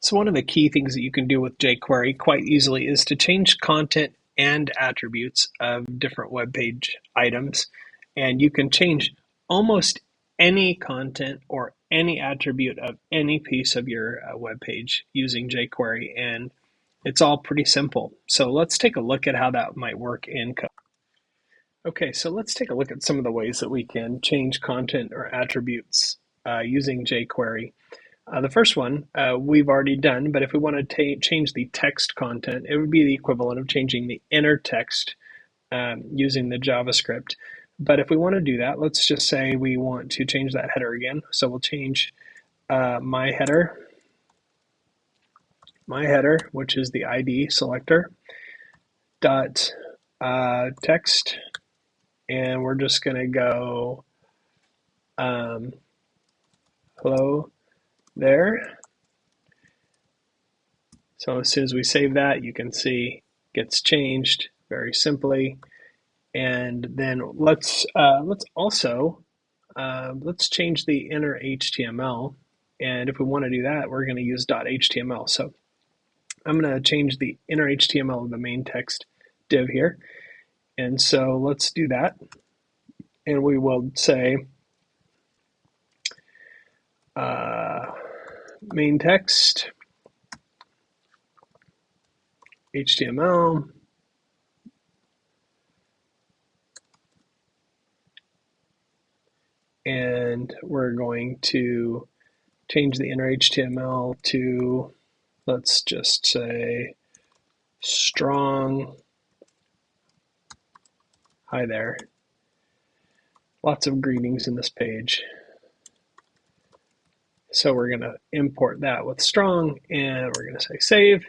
So one of the key things that you can do with jQuery quite easily is to change content and attributes of different web page items. And you can change almost any content or any attribute of any piece of your web page using jQuery. And it's all pretty simple. So let's take a look at how that might work in code. Okay, so let's take a look at some of the ways that we can change content or attributes using jQuery. The first one we've already done, but if we want to change the text content, it would be the equivalent of changing the inner text using the JavaScript. But if we want to do that, let's just say we want to change that header again. So we'll change my header, which is the ID selector, dot text, and we're just going to go hello there. So as soon as we save that, you can see it gets changed very simply. And then let's change the inner HTML. And if we want to do that, we're going to use .html. So I'm going to change the inner HTML of the main text div here. And so let's do that. And we will say main text HTML, and we're going to change the inner HTML to, let's just say, strong. Hi there. Lots of greetings in this page. So we're going to import that with strong, and we're going to say save,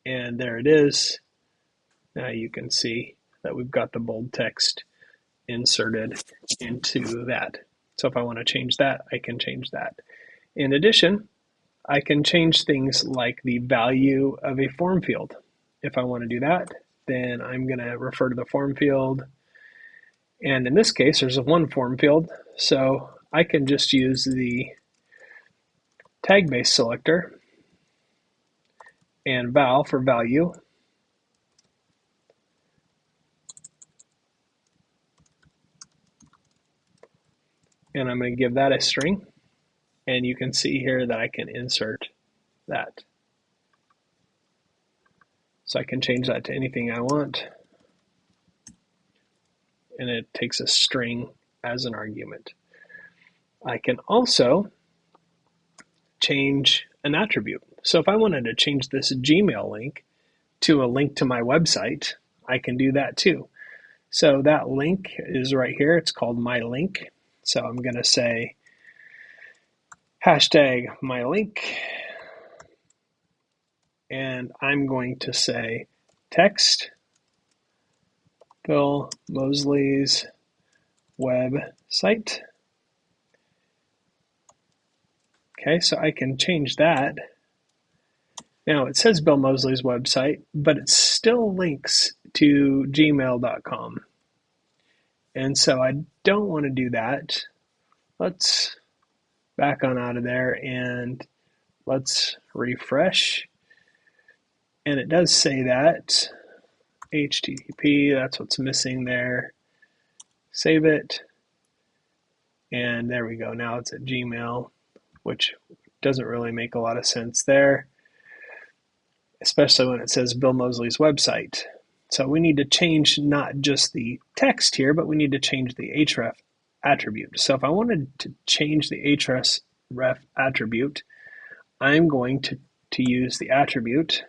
and there it is. Now you can see that we've got the bold text inserted into that. So if I want to change that, I can change that. In addition, I can change things like the value of a form field. If I want to do that, then I'm going to refer to the form field. And in this case, there's a one form field. So I can just use the tag-based selector and val for value. And I'm going to give that a string. And you can see here that I can insert that. So I can change that to anything I want. And it takes a string as an argument. I can also change an attribute. So if I wanted to change this Gmail link to a link to my website, I can do that too. So that link is right here. It's called my link. So I'm going to say hashtag my link, and I'm going to say text Bill Moseley's website. Okay, so I can change that. Now it says Bill Moseley's website, but it still links to gmail.com. And so I don't want to do that. Let's back on out of there and let's refresh. And it does say that HTTP, that's what's missing there. Save it. And there we go. Now it's at Gmail, which doesn't really make a lot of sense there, especially when it says Bill Moseley's website. So we need to change not just the text here, but we need to change the href attribute. So if I wanted to change the href attribute, I'm going to use the attribute.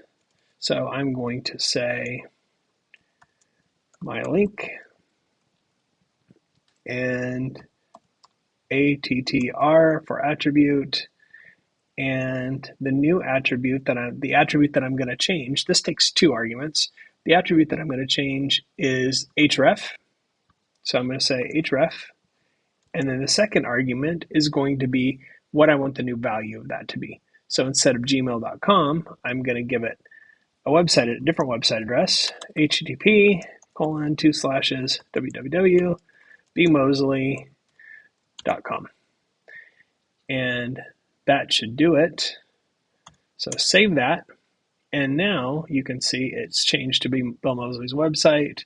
So I'm going to say my link and attr for attribute, and the new attribute that I'm going to change, this takes two arguments. The attribute that I'm going to change is href. So I'm going to say href, and then the second argument is going to be what I want the new value of that to be. So instead of gmail.com, I'm going to give it a different website address, http://www.bmoseley.com. And that should do it. So save that. And now you can see it's changed to be Bill Moseley's website.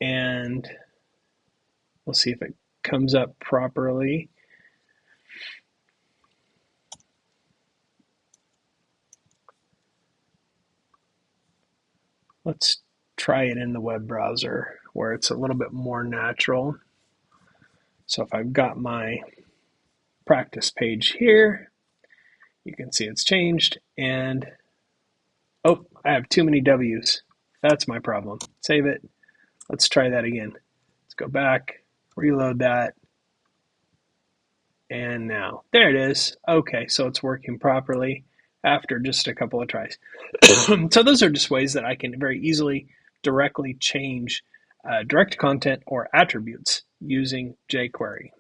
And we'll see if it comes up properly. Let's try it in the web browser where it's a little bit more natural. So if I've got my practice page here, you can see it's changed. And oh, I have too many W's. That's my problem. Save it. Let's try that again. Let's go back, reload that. And now, there it is. Okay, so it's working properly after just a couple of tries. So those are just ways that I can very easily directly change direct content or attributes using jQuery.